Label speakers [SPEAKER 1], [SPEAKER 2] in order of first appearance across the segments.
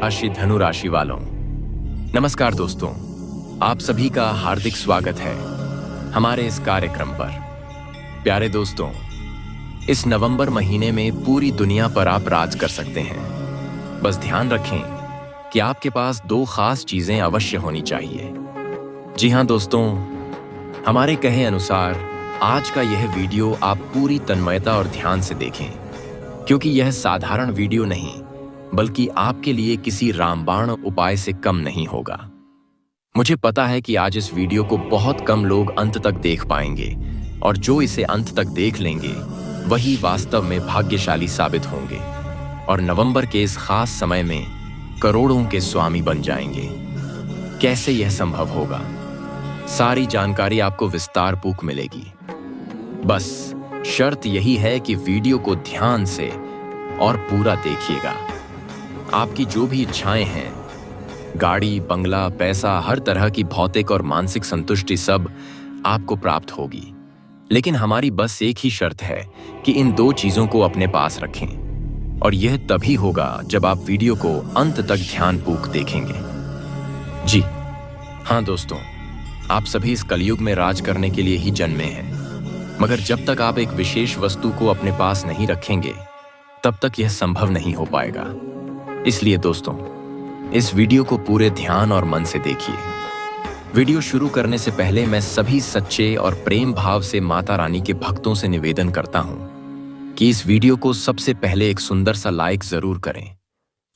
[SPEAKER 1] राशि धनु राशि वालों, नमस्कार दोस्तों। आप सभी का हार्दिक स्वागत है हमारे इस कार्यक्रम पर। प्यारे दोस्तों, इस नवंबर महीने में पूरी दुनिया पर आप राज कर सकते हैं। बस ध्यान रखें कि आपके पास दो खास चीजें अवश्य होनी चाहिए। जी हाँ दोस्तों, हमारे कहे अनुसार आज का यह वीडियो आप पूरी तन्मयता और ध्यान से देखें, क्योंकि यह साधारण वीडियो नहीं बल्कि आपके लिए किसी रामबाण उपाय से कम नहीं होगा। मुझे पता है कि आज इस वीडियो को बहुत कम लोग अंत तक देख पाएंगे, और जो इसे अंत तक देख लेंगे वही वास्तव में भाग्यशाली साबित होंगे और नवंबर के इस खास समय में करोड़ों के स्वामी बन जाएंगे। कैसे यह संभव होगा? सारी जानकारी आपको विस्तारपूर्वक मिलेगी। बस शर्त यही है कि वीडियो को ध्यान से और पूरा देखिएगा। आपकी जो भी इच्छाएं हैं, गाड़ी, बंगला, पैसा, हर तरह की भौतिक और मानसिक संतुष्टि सब आपको प्राप्त होगी। लेकिन हमारी बस एक ही शर्त है कि इन दो चीजों को अपने पास रखें, और यह तभी होगा जब आप वीडियो को अंत तक ध्यानपूर्वक देखेंगे। जी हाँ दोस्तों, आप सभी इस कलयुग में राज करने के लिए ही जन्मे हैं, मगर जब तक आप एक विशेष वस्तु को अपने पास नहीं रखेंगे तब तक यह संभव नहीं हो पाएगा। इसलिए दोस्तों, इस वीडियो को पूरे ध्यान और मन से देखिए। वीडियो शुरू करने से पहले मैं सभी सच्चे और प्रेम भाव से माता रानी के भक्तों से निवेदन करता हूं कि इस वीडियो को सबसे पहले एक सुंदर सा लाइक जरूर करें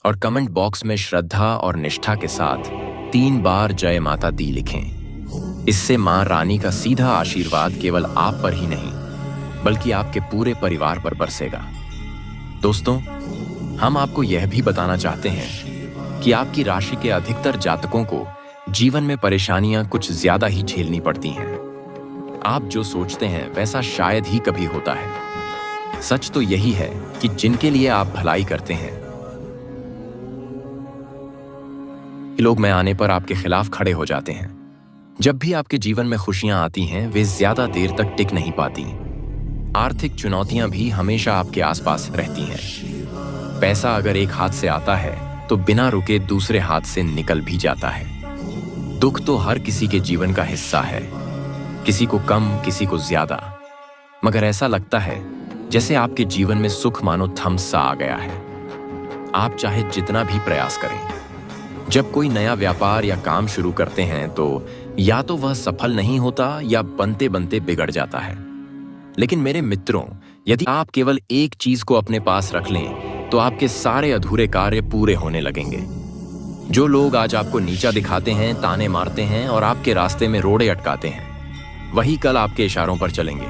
[SPEAKER 1] और कमेंट बॉक्स में श्रद्धा और निष्ठा के साथ 3 बार जय माता दी लिखें। इससे मां रानी का सीधा आशीर्वाद केवल आप पर ही नहीं बल्कि आपके पूरे परिवार पर बरसेगा। दोस्तों, हम आपको यह भी बताना चाहते हैं कि आपकी राशि के अधिकतर जातकों को जीवन में परेशानियां कुछ ज्यादा ही झेलनी पड़ती हैं। आप जो सोचते हैं वैसा शायद ही कभी होता है। सच तो यही है कि जिनके लिए आप भलाई करते हैं, लोग में आने पर आपके खिलाफ खड़े हो जाते हैं। जब भी आपके जीवन में खुशियां आती हैं, वे ज्यादा देर तक टिक नहीं पाती। आर्थिक चुनौतियां भी हमेशा आपके आसपास रहती हैं। पैसा अगर एक हाथ से आता है तो बिना रुके दूसरे हाथ से निकल भी जाता है। दुख तो हर किसी के जीवन का हिस्सा है, किसी को कम, किसी को ज्यादा, मगर ऐसा लगता है जैसे आपके जीवन में सुख मानो थम सा आ गया है। आप चाहे जितना भी प्रयास करें, जब कोई नया व्यापार या काम शुरू करते हैं तो या तो वह सफल नहीं होता या बनते बनते बिगड़ जाता है। लेकिन मेरे मित्रों, यदि आप केवल एक चीज को अपने पास रख लें तो आपके सारे अधूरे कार्य पूरे होने लगेंगे। जो लोग आज आपको नीचा दिखाते हैं, ताने मारते हैं और आपके रास्ते में रोड़े अटकाते हैं, वही कल आपके इशारों पर चलेंगे।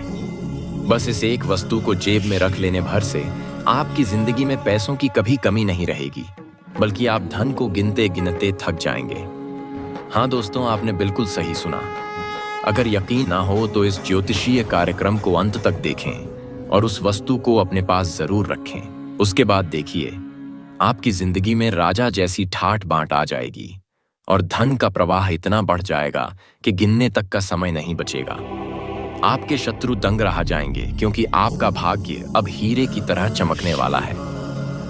[SPEAKER 1] बस इस एक वस्तु को जेब में रख लेने भर से आपकी जिंदगी में पैसों की कभी कमी नहीं रहेगी, बल्कि आप धन को गिनते गिनते थक जाएंगे। हाँ दोस्तों, आपने बिल्कुल सही सुना। अगर यकीन ना हो तो इस ज्योतिषीय कार्यक्रम को अंत तक देखें और उस वस्तु को अपने पास जरूर रखें। उसके बाद देखिए, आपकी जिंदगी में राजा जैसी ठाठ बांट आ जाएगी और धन का प्रवाह इतना बढ़ जाएगा कि गिनने तक का समय नहीं बचेगा। आपके शत्रु दंग रह जाएंगे, क्योंकि आपका भाग्य अब हीरे की तरह चमकने वाला है।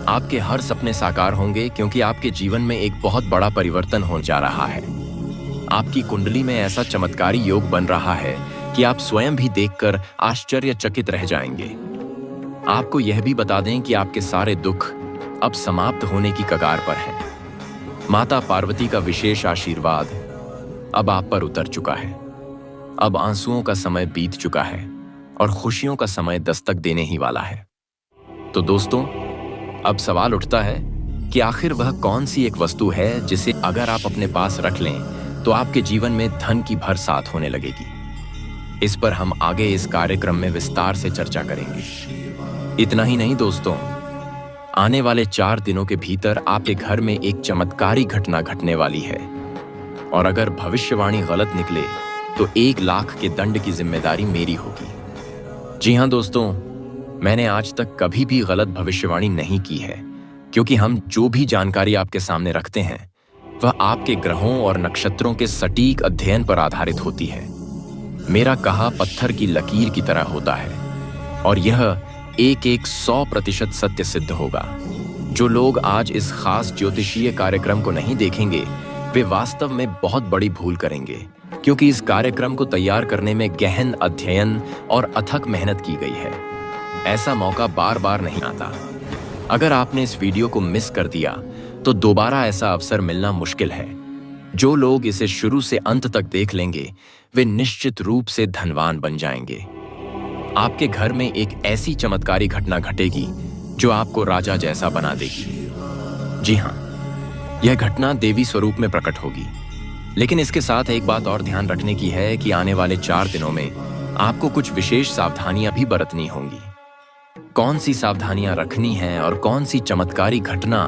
[SPEAKER 1] आपके हर सपने साकार होंगे, क्योंकि आपके जीवन में एक बहुत बड़ा परिवर्तन हो जा रहा है। आपकी कुंडली में ऐसा चमत्कारी योग बन रहा है कि आप स्वयं भी देखकर आश्चर्यचकित रह जाएंगे। आपको यह भी बता दें कि आपके सारे दुख अब समाप्त होने की कगार पर हैं। माता पार्वती का विशेष आशीर्वाद अब आप पर उतर चुका है। अब आंसुओं का समय बीत चुका है और खुशियों का समय दस्तक देने ही वाला है। तो दोस्तों, अब सवाल उठता है कि आखिर वह कौन सी एक वस्तु है जिसे अगर आप अपने पास रख लें तो आपके जीवन में धन की बरसात होने लगेगी। इस पर हम आगे इस कार्यक्रम में विस्तार से चर्चा करेंगे। इतना ही नहीं दोस्तों, आने वाले 4 दिनों के भीतर आपके घर में एक चमत्कारी घटना घटने वाली है, और अगर भविष्यवाणी गलत निकले तो 1 लाख के दंड की जिम्मेदारी मेरी होगी। जी हाँ दोस्तों, मैंने आज तक कभी भी गलत भविष्यवाणी नहीं की है, क्योंकि हम जो भी जानकारी आपके सामने रखते हैं वह आपके ग्रहों और नक्षत्रों के सटीक अध्ययन पर आधारित होती है। मेरा कहा पत्थर की लकीर की तरह होता है, और यह एक 100% सत्य सिद्ध होगा। जो लोग आज इस खास ज्योतिषीय कार्यक्रम को नहीं देखेंगे वे वास्तव में बहुत बड़ी भूल करेंगे, क्योंकि इस कार्यक्रम को तैयार करने में गहन अध्ययन और अथक मेहनत की गई है। ऐसा मौका बार बार नहीं आता। अगर आपने इस वीडियो को मिस कर दिया तो दोबारा ऐसा अवसर मिलना मुश्किल है। जो लोग इसे शुरू से अंत तक देख लेंगे वे निश्चित रूप से धनवान बन जाएंगे। आपके घर में एक ऐसी चमत्कारी घटना घटेगी जो आपको राजा जैसा बना देगी। जी हाँ, यह घटना देवी स्वरूप में प्रकट होगी। लेकिन इसके साथ एक बात और ध्यान रखने की है कि आने वाले 4 दिनों में आपको कुछ विशेष सावधानियां भी बरतनी होंगी। कौन सी सावधानियां रखनी हैं और कौन सी चमत्कारी घटना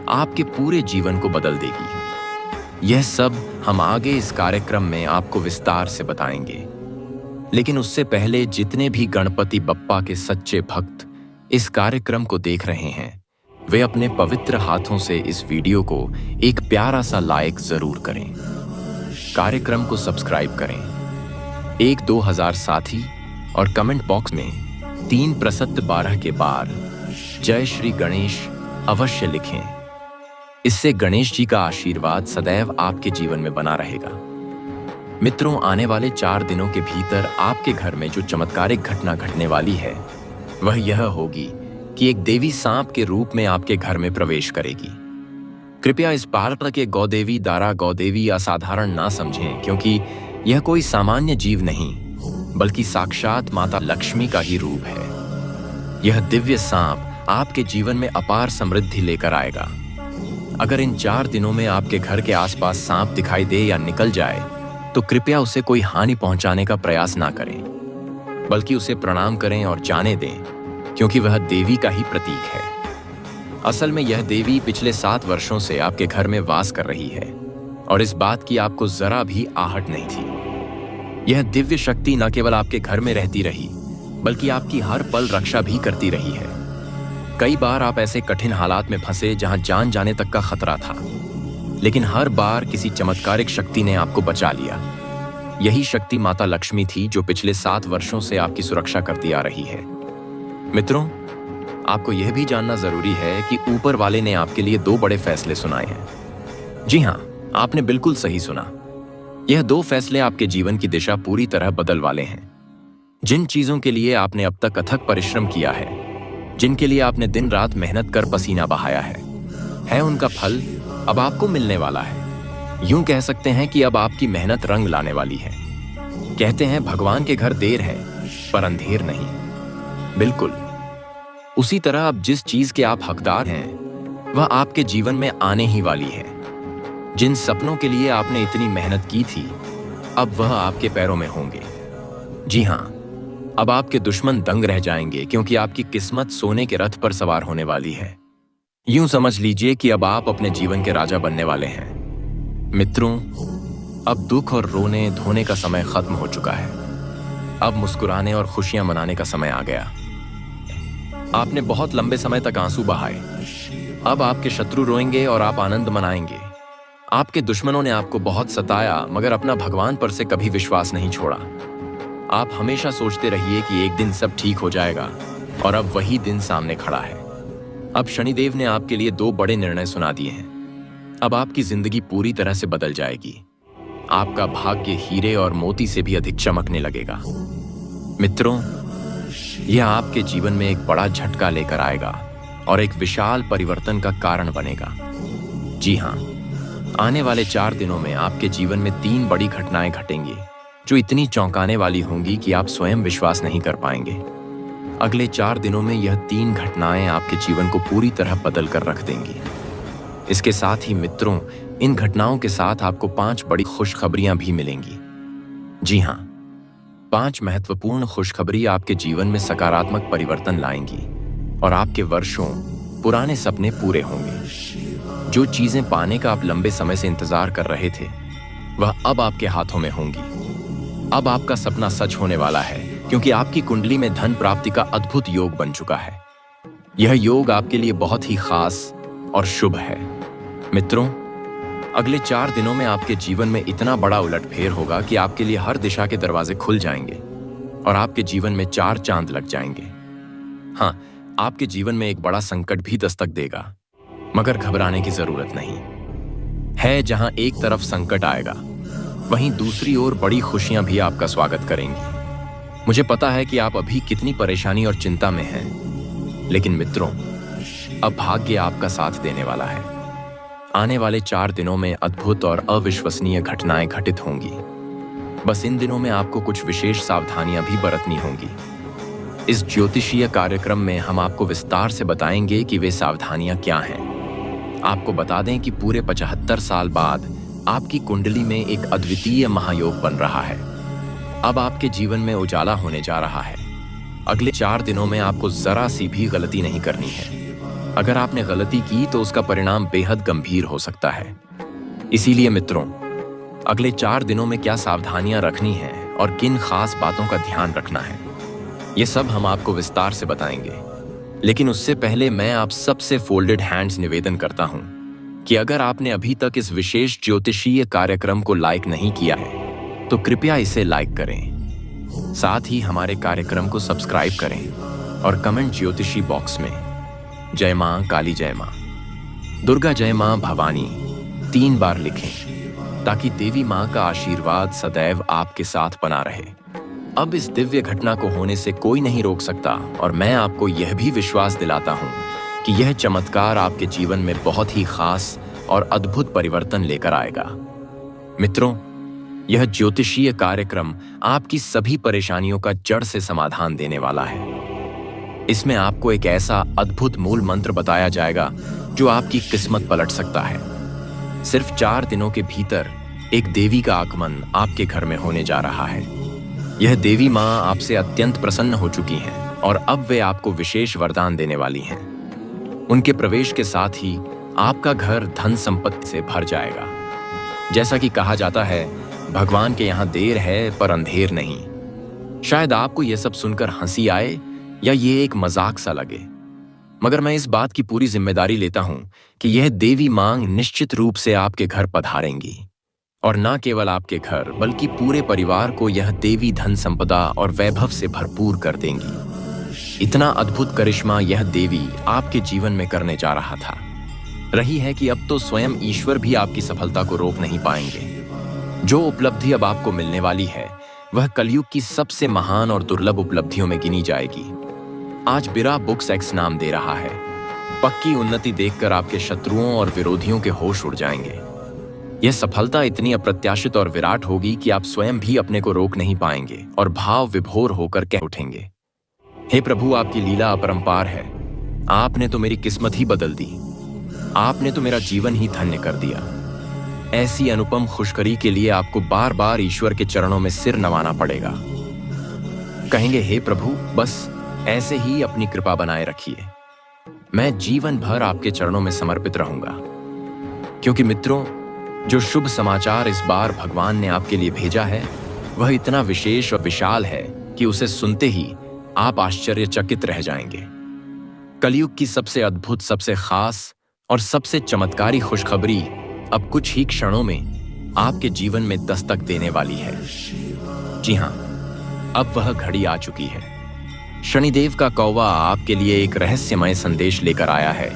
[SPEAKER 1] आपके पूरे जीवन को बदल देगी, यह सब हम आगे इस कार्यक्रम में आपको विस्तार से बताएंगे। लेकिन उससे पहले जितने भी गणपति बप्पा के सच्चे भक्त इस कार्यक्रम को देख रहे हैं वे अपने पवित्र हाथों से इस वीडियो को एक प्यारा सा लाइक जरूर करें। कार्यक्रम को सब्सक्राइब करें, 1-2000 साथी और कमेंट बॉक्स में 3 प्रसत्त 12 के बार जय श्री गणेश अवश्य लिखें। इससे गणेश जी का आशीर्वाद सदैव आपके जीवन में बना रहेगा। मित्रों, आने वाले 4 दिनों के भीतर आपके घर में जो चमत्कारिक घटना घटने वाली है वह यह होगी कि एक देवी सांप के रूप में आपके घर में प्रवेश करेगी। कृपया इस पात्र के गौदेवी दारा गौदेवी असाधारण ना समझें, क्योंकि यह कोई सामान्य जीव नहीं बल्कि साक्षात माता लक्ष्मी का ही रूप है। यह दिव्य सांप आपके जीवन में अपार समृद्धि लेकर आएगा। अगर इन 4 दिनों में आपके घर के आसपास सांप दिखाई दे या निकल जाए तो कृपया उसे कोई हानि पहुंचाने का प्रयास ना करें, बल्कि उसे प्रणाम करें और जाने दें, क्योंकि वह देवी का ही प्रतीक है। असल में यह देवी पिछले 7 वर्षों से आपके घर में वास कर रही है और इस बात की आपको जरा भी आहट नहीं थी। यह दिव्य शक्ति न केवल आपके घर में रहती रही बल्कि आपकी हर पल रक्षा भी करती रही है। कई बार आप ऐसे कठिन हालात में फंसे जहां जान जाने तक का खतरा था, लेकिन हर बार किसी चमत्कारिक शक्ति ने आपको बचा लिया। यही शक्ति माता लक्ष्मी थी जो पिछले 7 वर्षों से आपकी सुरक्षा करती आ रही है। मित्रों, आपको यह भी जानना जरूरी है कि ऊपर वाले ने आपके लिए 2 बड़े फैसले सुनाए हैं। जी हाँ, आपने बिल्कुल सही सुना। यह 2 फैसले आपके जीवन की दिशा पूरी तरह बदल वाले हैं। जिन चीजों के लिए आपने अब तक अथक परिश्रम किया है, जिनके लिए आपने दिन रात मेहनत कर पसीना बहाया है उनका फल अब आपको मिलने वाला है। यूं कह सकते हैं कि अब आपकी मेहनत रंग लाने वाली है। कहते हैं भगवान के घर देर है पर अंधेर नहीं। बिल्कुल उसी तरह अब जिस चीज के आप हकदार हैं वह आपके जीवन में आने ही वाली है। जिन सपनों के लिए आपने इतनी मेहनत की थी अब वह आपके पैरों में होंगे। जी हाँ, अब आपके दुश्मन दंग रह जाएंगे, क्योंकि आपकी किस्मत सोने के रथ पर सवार होने वाली है। यूं समझ लीजिए कि अब आप अपने जीवन के राजा बनने वाले हैं। मित्रों, अब दुख और रोने धोने का समय खत्म हो चुका है। अब मुस्कुराने और खुशियां मनाने का समय आ गया। आपने बहुत लंबे समय तक आंसू बहाए, अब आपके शत्रु रोएंगे और आप आनंद मनाएंगे। आपके दुश्मनों ने आपको बहुत सताया मगर अपना भगवान पर से कभी विश्वास नहीं छोड़ा। आप हमेशा सोचते रहिए कि एक दिन सब ठीक हो जाएगा, और अब वही दिन सामने खड़ा है। अब शनिदेव ने आपके लिए 2 बड़े निर्णय सुना दिए हैं। अब आपकी जिंदगी पूरी तरह से बदल जाएगी। आपका भाग्य हीरे और मोती से भी अधिक चमकने लगेगा। मित्रों, यह आपके जीवन में एक बड़ा झटका लेकर आएगा और एक विशाल परिवर्तन का कारण बनेगा। जी हाँ, आने वाले 4 दिनों में आपके जीवन में 3 बड़ी घटनाएं घटेंगी जो इतनी चौंकाने वाली होंगी कि आप स्वयं विश्वास नहीं कर पाएंगे। अगले 4 दिनों में यह 3 घटनाएं आपके जीवन को पूरी तरह बदल कर रख देंगी। इसके साथ ही मित्रों, इन घटनाओं के साथ आपको 5 बड़ी खुशखबरियां भी मिलेंगी। जी हाँ, 5 महत्वपूर्ण खुशखबरी आपके जीवन में सकारात्मक परिवर्तन लाएंगी और आपके वर्षों पुराने सपने पूरे होंगे। जो चीजें पाने का आप लंबे समय से इंतजार कर रहे थे वह अब आपके हाथों में होंगी। अब आपका सपना सच होने वाला है, क्योंकि आपकी कुंडली में धन प्राप्ति का अद्भुत योग बन चुका है। यह योग आपके लिए बहुत ही खास और शुभ है। मित्रों, अगले 4 दिनों में आपके जीवन में इतना बड़ा उलटफेर होगा कि आपके लिए हर दिशा के दरवाजे खुल जाएंगे और आपके जीवन में 4 चांद लग जाएंगे। हाँ, आपके जीवन में एक बड़ा संकट भी दस्तक देगा, मगर घबराने की जरूरत नहीं है। जहां एक तरफ संकट आएगा, वहीं दूसरी ओर बड़ी खुशियां भी आपका स्वागत करेंगी। मुझे पता है कि आप अभी कितनी परेशानी और चिंता में हैं, लेकिन मित्रों, अब भाग्य आपका साथ देने वाला है। आने वाले 4 दिनों में अद्भुत और अविश्वसनीय घटनाएं घटित होंगी। बस इन दिनों में आपको कुछ विशेष सावधानियां भी बरतनी होंगी। इस ज्योतिषीय कार्यक्रम में हम आपको विस्तार से बताएंगे कि वे सावधानियां क्या हैं। आपको बता दें कि पूरे 75 साल बाद आपकी कुंडली में एक अद्वितीय महायोग बन रहा है। अब आपके जीवन में उजाला होने जा रहा है। अगले 4 दिनों में आपको जरा सी भी गलती नहीं करनी है। अगर आपने गलती की तो उसका परिणाम बेहद गंभीर हो सकता है। इसीलिए मित्रों, अगले 4 दिनों में क्या सावधानियां रखनी हैं और किन खास बातों का ध्यान रखना है, ये सब हम आपको विस्तार से बताएंगे। लेकिन उससे पहले मैं आप सबसे फोल्डेड हैंड्स निवेदन करता हूं कि अगर आपने अभी तक इस विशेष ज्योतिषीय कार्यक्रम को लाइक नहीं किया है तो कृपया इसे लाइक करें। साथ ही हमारे कार्यक्रम को सब्सक्राइब करें और कमेंट ज्योतिषी बॉक्स में जय मां काली, जय मां दुर्गा, जय मां भवानी 3 बार लिखें ताकि देवी मां का आशीर्वाद सदैव आपके साथ बना रहे। अब इस दिव्य घटना को होने से कोई नहीं रोक सकता और मैं आपको यह भी विश्वास दिलाता हूं कि यह चमत्कार आपके जीवन में बहुत ही खास और अद्भुत परिवर्तन लेकर आएगा। मित्रों, यह ज्योतिषीय कार्यक्रम आपकी सभी परेशानियों का जड़ से समाधान देने वाला है। इसमें आपको एक ऐसा अद्भुत मूल मंत्र बताया जाएगा जो आपकी किस्मत पलट सकता है। सिर्फ 4 दिनों के भीतर एक देवी का आगमन आपके घर में होने जा रहा है। यह देवी मां आपसे अत्यंत प्रसन्न हो चुकी हैं और अब वे आपको विशेष वरदान देने वाली हैं। उनके प्रवेश के साथ ही आपका घर धन संपत्ति से भर जाएगा। जैसा कि कहा जाता है, भगवान के यहाँ देर है पर अंधेर नहीं। शायद आपको यह सब सुनकर हंसी आए या ये एक मजाक सा लगे, मगर मैं इस बात की पूरी जिम्मेदारी लेता हूं कि यह देवी मांग निश्चित रूप से आपके घर पधारेंगी और न केवल आपके घर बल्कि पूरे परिवार को यह देवी धन संपदा और वैभव से भरपूर कर देंगी। इतना अद्भुत करिश्मा यह देवी आपके जीवन में करने जा रहा था रही है कि अब तो स्वयं ईश्वर भी आपकी सफलता को रोक नहीं पाएंगे। जो उपलब्धि अब आपको मिलने वाली है वह कलयुग की सबसे महान और दुर्लभ उपलब्धियों में गिनी जाएगी। आज बिरा बुक्स एक्स नाम दे रहा है। पक्की उन्नति देखकर आपके शत्रुओं और विरोधियों के होश उड़ जाएंगे। यह सफलता इतनी अप्रत्याशित और विराट होगी कि आप स्वयं भी अपने को रोक नहीं पाएंगे और भाव विभोर होकर कह उठेंगे, हे प्रभु, आपकी लीला अपरंपार है। आपने तो मेरी किस्मत ही बदल दी। आपने तो मेरा जीवन ही धन्य कर दिया। ऐसी अनुपम खुशखबरी के लिए आपको बार बार ईश्वर के चरणों में सिर नवाना पड़ेगा। कहेंगे, हे प्रभु, बस ऐसे ही अपनी कृपा बनाए रखिए। मैं जीवन भर आपके चरणों में समर्पित रहूंगा। क्योंकि मित्रों, जो शुभ समाचार इस बार भगवान ने आपके लिए भेजा है वह इतना विशेष और विशाल है कि उसे सुनते ही आप आश्चर्यचकित रह जाएंगे। कलयुग की सबसे अद्भुत, सबसे खास और सबसे चमत्कारी खुशखबरी अब कुछ ही क्षणों में आपके जीवन में दस्तक देने वाली है। जी हां, अब वह घड़ी आ चुकी है। शनिदेव का कौवा आपके लिए एक रहस्यमय संदेश लेकर आया है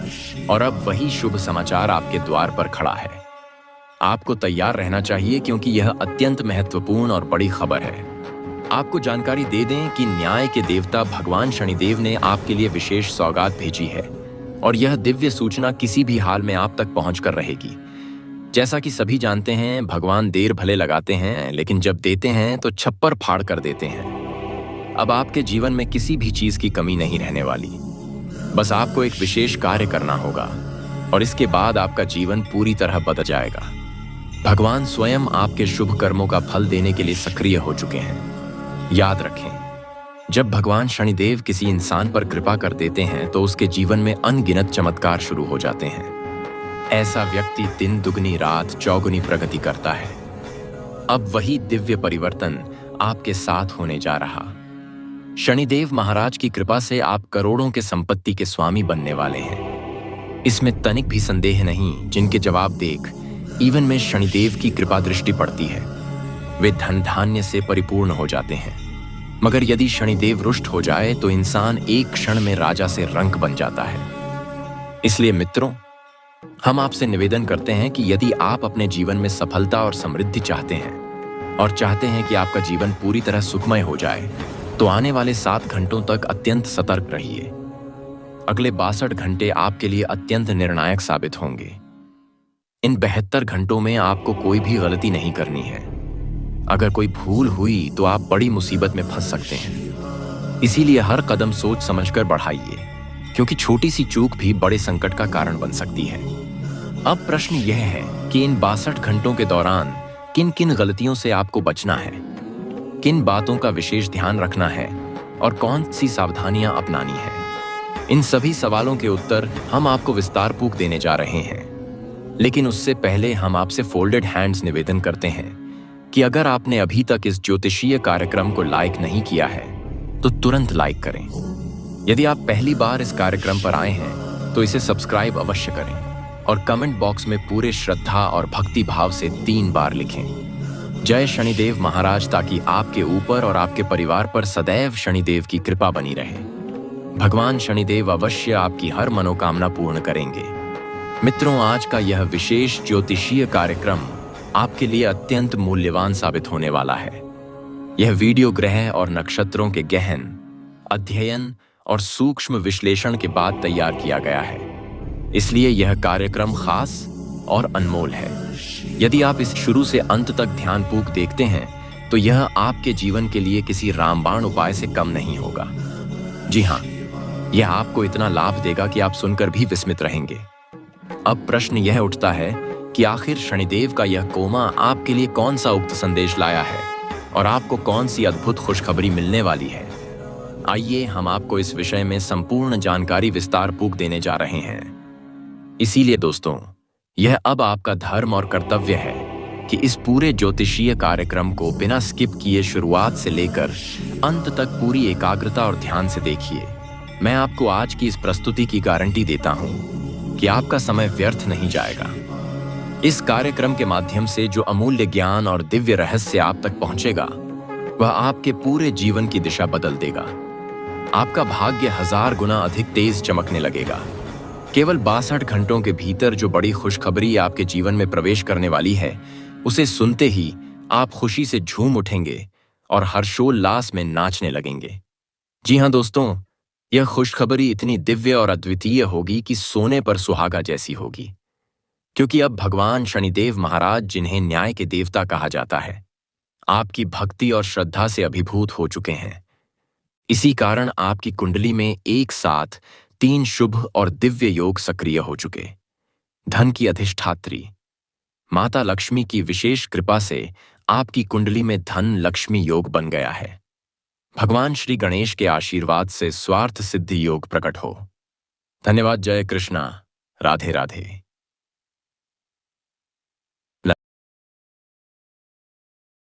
[SPEAKER 1] और अब वही शुभ समाचार आपके द्वार पर खड़ा है। आपको तैयार रहना चाहिए क्योंकि यह अत्यंत महत्वपूर्ण और बड़ी खबर है। आपको जानकारी दे दें कि न्याय के देवता भगवान शनिदेव ने आपके लिए विशेष सौगात भेजी है और यह दिव्य सूचना किसी भी हाल में आप तक पहुंचकर रहेगी। जैसा कि सभी जानते हैं, भगवान देर भले लगाते हैं लेकिन जब देते हैं तो छप्पर फाड़ कर देते हैं। अब आपके जीवन में किसी भी चीज की कमी नहीं रहने वाली। बस आपको एक विशेष कार्य करना होगा और इसके बाद आपका जीवन पूरी तरह बदल जाएगा। भगवान स्वयं आपके शुभ कर्मों का फल देने के लिए सक्रिय हो चुके हैं। याद रखें, जब भगवान शनिदेव किसी इंसान पर कृपा कर देते हैं तो उसके जीवन में अनगिनत चमत्कार शुरू हो जाते हैं। ऐसा व्यक्ति दिन दुगनी रात चौगुनी प्रगति करता है। अब वही दिव्य परिवर्तन आपके साथ होने जा रहा। शनिदेव महाराज की कृपा से आप करोड़ों के संपत्ति के स्वामी बनने वाले हैं। इसमें तनिक भी संदेह नहीं। जिनके जवाब देख ईवन में शनिदेव की कृपा दृष्टि पड़ती है वे धन धान्य से परिपूर्ण हो जाते हैं। मगर यदि शनिदेव रुष्ट हो जाए तो इंसान एक क्षण में राजा से रंक बन जाता है। इसलिए मित्रों, हम आपसे निवेदन करते हैं कि यदि आप अपने जीवन में सफलता और समृद्धि चाहते हैं और चाहते हैं कि आपका जीवन पूरी तरह सुखमय हो जाए, तो आने वाले 7 घंटों तक अत्यंत सतर्क रहिए। अगले 62 घंटे आपके लिए अत्यंत निर्णायक साबित होंगे। इन 72 घंटों में आपको कोई भी गलती नहीं करनी है। अगर कोई भूल हुई तो आप बड़ी मुसीबत में फंस सकते हैं। इसीलिए हर कदम सोच समझकर बढ़ाइए, क्योंकि छोटी सी चूक भी बड़े संकट का कारण बन सकती है। अब प्रश्न यह है कि इन 62 घंटों के दौरान किन किन गलतियों से आपको बचना है, किन बातों का विशेष ध्यान रखना है और कौन सी सावधानियां अपनानी है। इन सभी सवालों के उत्तर हम आपको विस्तारपूर्वक देने जा रहे हैं। लेकिन उससे पहले हम आपसे फोल्डेड हैंड्स निवेदन करते हैं कि अगर आपने अभी तक इस ज्योतिषीय कार्यक्रम को लाइक नहीं किया है तो तुरंत लाइक करें। यदि आप पहली बार इस कार्यक्रम पर आए हैं तो इसे सब्सक्राइब अवश्य करें और कमेंट बॉक्स में पूरे श्रद्धा और भक्ति भाव से 3 बार लिखें, जय शनिदेव महाराज, ताकि आपके ऊपर और आपके परिवार पर सदैव शनिदेव की कृपा बनी रहे। भगवान शनिदेव अवश्य आपकी हर मनोकामना पूर्ण करेंगे। मित्रों, आज का यह विशेष ज्योतिषीय कार्यक्रम आपके लिए अत्यंत मूल्यवान साबित होने वाला है। यह वीडियो ग्रह और नक्षत्रों के गहन अध्ययन और सूक्ष्म विश्लेषण के बाद तैयार किया गया है, इसलिए यह कार्यक्रम खास और अनमोल है। यदि आप इस शुरू से अंत तक ध्यानपूर्वक देखते हैं तो यह आपके जीवन के लिए किसी रामबाण उपाय से कम नहीं होगा। जी हाँ, यह आपको इतना लाभ देगा कि आप सुनकर भी विस्मित रहेंगे। अब प्रश्न यह उठता है कि आखिर शनिदेव का यह कोमा आपके लिए कौन सा उक्त संदेश लाया है और आपको कौन सी अद्भुत खुशखबरी मिलने वाली है। आइए हम आपको इस विषय में संपूर्ण जानकारी विस्तारपूर्वक देने जा रहे हैं। इसीलिए दोस्तों, यह अब आपका धर्म और कर्तव्य है कि इस पूरे ज्योतिषीय कार्यक्रम को बिना स्किप किए शुरुआत से लेकर अंत तक पूरी एकाग्रता और ध्यान से देखिए। मैं आपको आज की इस प्रस्तुति की गारंटी देता हूं कि आपका समय व्यर्थ नहीं जाएगा। इस कार्यक्रम के माध्यम से जो अमूल्य ज्ञान और दिव्य रहस्य आप तक पहुंचेगा, वह आपके पूरे जीवन की दिशा बदल देगा। आपका भाग्य 1000 गुना अधिक तेज चमकने लगेगा। केवल 62 घंटों के भीतर जो बड़ी खुशखबरी आपके जीवन में प्रवेश करने वाली है, उसे सुनते ही आप खुशी से झूम उठेंगे और हर्षोल्लास में नाचने लगेंगे। जी हाँ दोस्तों, यह खुशखबरी इतनी दिव्य और अद्वितीय होगी कि सोने पर सुहागा जैसी होगी, क्योंकि अब भगवान शनिदेव महाराज, जिन्हें न्याय के देवता कहा जाता है, आपकी भक्ति और श्रद्धा से अभिभूत हो चुके हैं। इसी कारण आपकी कुंडली में एक साथ 3 शुभ और दिव्य योग सक्रिय हो चुके। धन की अधिष्ठात्री माता लक्ष्मी की विशेष कृपा से आपकी कुंडली में धन लक्ष्मी योग बन गया है। भगवान श्री गणेश के आशीर्वाद से स्वार्थ सिद्धि योग प्रकट हो। धन्यवाद। जय कृष्णा। राधे राधे।